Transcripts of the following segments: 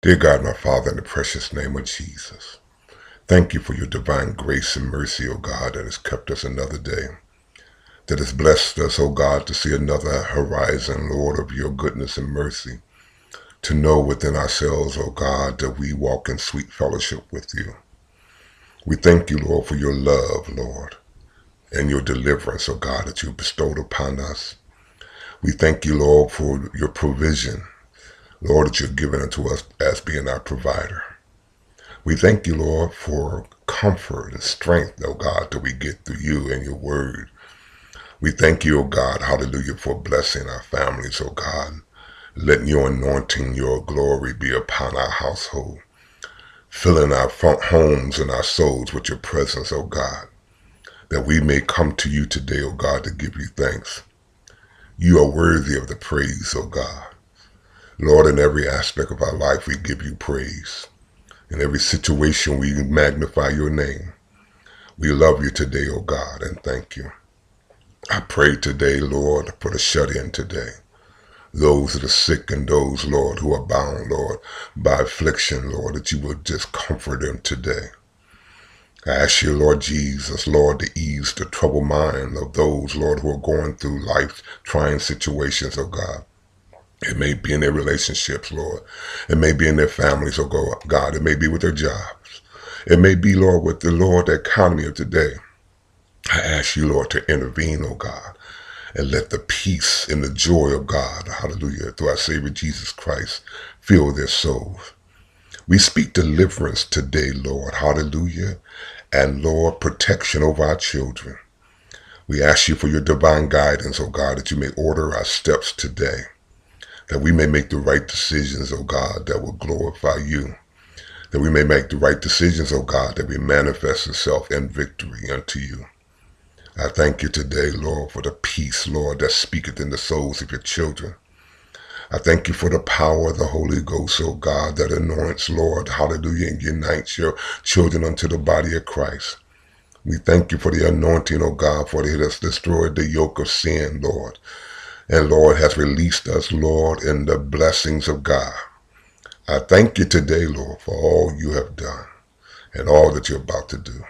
Dear God, my Father, in the precious name of Jesus, thank you for your divine grace and mercy, O God, that has kept us another day, that has blessed us, O God, to see another horizon, Lord, of your goodness and mercy, to know within ourselves, O God, that we walk in sweet fellowship with you. We thank you, Lord, for your love, Lord, and your deliverance, O God, that you bestowed upon us. We thank you, Lord, for your provision, Lord, that you've given unto us as being our provider. We thank you, Lord, for comfort and strength, oh God, that we get through you and your word. We thank you, oh God, hallelujah, for blessing our families, oh God. Letting your anointing, your glory be upon our household. Filling our front homes and our souls with your presence, oh God. That we may come to you today, oh God, to give you thanks. You are worthy of the praise, oh God. Lord, in every aspect of our life, we give you praise. In every situation, we magnify your name. We love you today, O God, and thank you. I pray today, Lord, for the shut-in today. Those that are sick and those, Lord, who are bound, Lord, by affliction, Lord, that you will just comfort them today. I ask you, Lord Jesus, Lord, to ease the troubled mind of those, Lord, who are going through life-trying situations, oh God. It may be in their relationships, Lord. It may be in their families, oh God. It may be with their jobs. It may be, Lord, with the economy of today. I ask you, Lord, to intervene, oh God, and let the peace and the joy of God, hallelujah, through our Savior Jesus Christ, fill their souls. We speak deliverance today, Lord, hallelujah, and Lord, protection over our children. We ask you for your divine guidance, oh God, that you may order our steps today, that we may make the right decisions, oh God, that will glorify you, that we may make the right decisions, oh God, that we manifest itself in victory unto you. I thank you today, Lord, for the peace, Lord, that speaketh in the souls of your children. I thank you for the power of the Holy Ghost, oh God, that anoints, Lord, hallelujah, and unites your children unto the body of Christ. We thank you for the anointing, oh God, for it has destroyed the yoke of sin, Lord. And Lord has released us, Lord, in the blessings of God. I thank you today, Lord, for all you have done and all that you're about to do.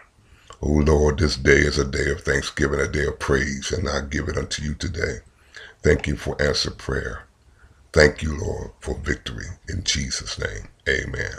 Oh Lord, this day is a day of thanksgiving, a day of praise, and I give it unto you today. Thank you for answered prayer. Thank you, Lord, for victory. In Jesus' name, amen.